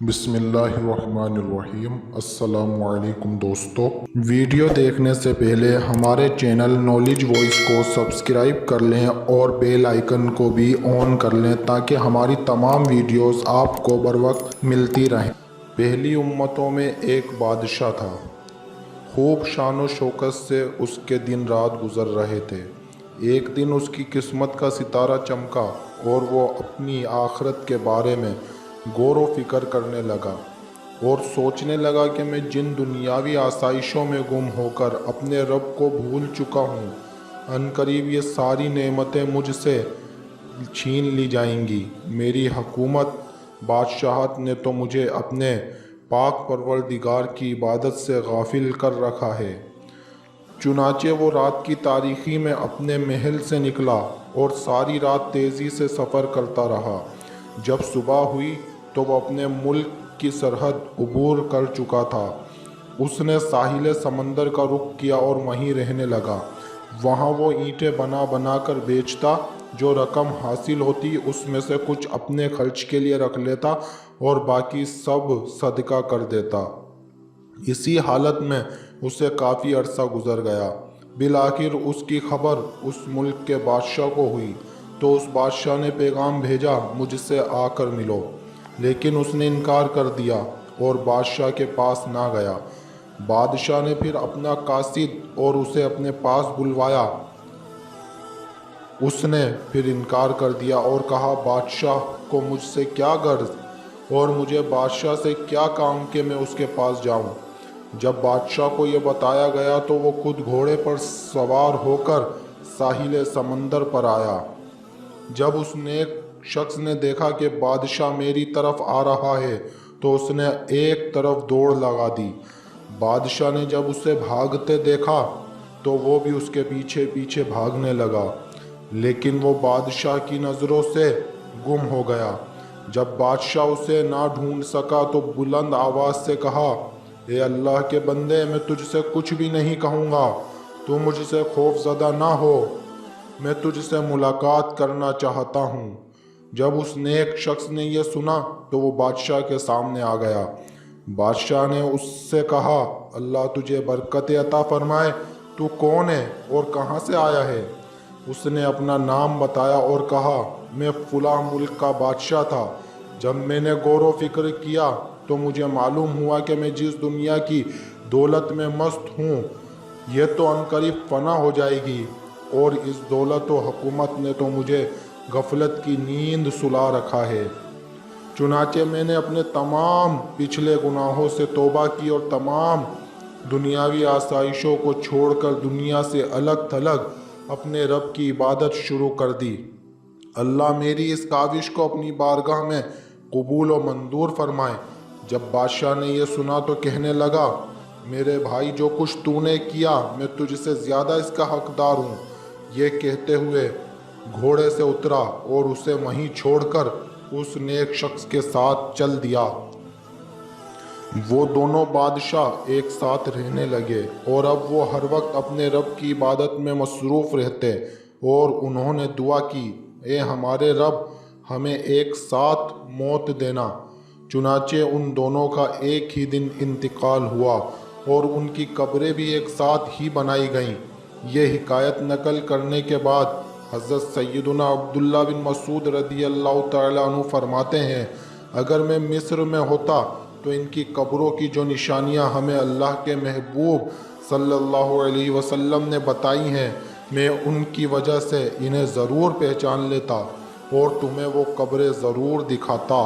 بسم اللہ الرحمن الرحیم۔ السلام علیکم دوستو، ویڈیو دیکھنے سے پہلے ہمارے چینل نالج وائس کو سبسکرائب کر لیں اور بیل آئیکن کو بھی آن کر لیں تاکہ ہماری تمام ویڈیوز آپ کو بر وقت ملتی رہیں۔ پہلی امتوں میں ایک بادشاہ تھا، خوب شان و شوکت سے اس کے دن رات گزر رہے تھے۔ ایک دن اس کی قسمت کا ستارہ چمکا اور وہ اپنی آخرت کے بارے میں غور و فکر کرنے لگا اور سوچنے لگا کہ میں جن دنیاوی آسائشوں میں گم ہو کر اپنے رب کو بھول چکا ہوں، عنقریب یہ ساری نعمتیں مجھ سے چھین لی جائیں گی۔ میری حکومت بادشاہت نے تو مجھے اپنے پاک پروردگار کی عبادت سے غافل کر رکھا ہے۔ چنانچہ وہ رات کی تاریکی میں اپنے محل سے نکلا اور ساری رات تیزی سے سفر کرتا رہا۔ جب صبح ہوئی تو وہ اپنے ملک کی سرحد عبور کر چکا تھا۔ اس نے ساحل سمندر کا رخ کیا اور وہیں رہنے لگا۔ وہاں وہ اینٹیں بنا بنا کر بیچتا، جو رقم حاصل ہوتی اس میں سے کچھ اپنے خرچ کے لیے رکھ لیتا اور باقی سب صدقہ کر دیتا۔ اسی حالت میں اسے کافی عرصہ گزر گیا۔ بالآخر اس کی خبر اس ملک کے بادشاہ کو ہوئی تو اس بادشاہ نے پیغام بھیجا، مجھ سے آ کر ملو، لیکن اس نے انکار کر دیا اور بادشاہ کے پاس نہ گیا۔ بادشاہ نے پھر اپنا قاصد اور اسے اپنے پاس بلوایا۔ اس نے پھر انکار کر دیا اور کہا، بادشاہ کو مجھ سے کیا غرض اور مجھے بادشاہ سے کیا کام کہ میں اس کے پاس جاؤں۔ جب بادشاہ کو یہ بتایا گیا تو وہ خود گھوڑے پر سوار ہو کر ساحل سمندر پر آیا۔ جب اس نیک شخص نے دیکھا کہ بادشاہ میری طرف آ رہا ہے تو اس نے ایک طرف دوڑ لگا دی۔ بادشاہ نے جب اسے بھاگتے دیکھا تو وہ بھی اس کے پیچھے پیچھے بھاگنے لگا، لیکن وہ بادشاہ کی نظروں سے گم ہو گیا۔ جب بادشاہ اسے نہ ڈھونڈ سکا تو بلند آواز سے کہا، اے اللہ کے بندے، میں تجھ سے کچھ بھی نہیں کہوں گا، تو مجھ سے خوف زدہ نہ ہو، میں تجھ سے ملاقات کرنا چاہتا ہوں۔ جب اس نیک شخص نے یہ سنا تو وہ بادشاہ کے سامنے آ گیا۔ بادشاہ نے اس سے کہا، اللہ تجھے برکت عطا فرمائے، تو کون ہے اور کہاں سے آیا ہے؟ اس نے اپنا نام بتایا اور کہا، میں فلاں ملک کا بادشاہ تھا۔ جب میں نے غور و فکر کیا تو مجھے معلوم ہوا کہ میں جس دنیا کی دولت میں مست ہوں یہ تو عنقریب فنا ہو جائے گی، اور اس دولت و حکومت نے تو مجھے غفلت کی نیند سلا رکھا ہے۔ چنانچہ میں نے اپنے تمام پچھلے گناہوں سے توبہ کی اور تمام دنیاوی آسائشوں کو چھوڑ کر دنیا سے الگ تھلگ اپنے رب کی عبادت شروع کر دی۔ اللہ میری اس کاوش کو اپنی بارگاہ میں قبول و منظور فرمائے۔ جب بادشاہ نے یہ سنا تو کہنے لگا، میرے بھائی، جو کچھ تو نے کیا میں تجھ سے زیادہ اس کا حقدار ہوں۔ یہ کہتے ہوئے گھوڑے سے اترا اور اسے وہیں چھوڑ کر اس نیک شخص کے ساتھ چل دیا۔ وہ دونوں بادشاہ ایک ساتھ رہنے لگے اور اب وہ ہر وقت اپنے رب کی عبادت میں مصروف رہتے، اور انہوں نے دعا کی، اے ہمارے رب، ہمیں ایک ساتھ موت دینا۔ چنانچہ ان دونوں کا ایک ہی دن انتقال ہوا اور ان کی قبریں بھی ایک ساتھ ہی بنائی گئیں۔ یہ حکایت نقل کرنے کے بعد حضرت سیدنا عبداللہ بن مسعود رضی اللہ تعالیٰ عنہ فرماتے ہیں، اگر میں مصر میں ہوتا تو ان کی قبروں کی جو نشانیاں ہمیں اللہ کے محبوب صلی اللہ علیہ وسلم نے بتائی ہیں، میں ان کی وجہ سے انہیں ضرور پہچان لیتا اور تمہیں وہ قبریں ضرور دکھاتا۔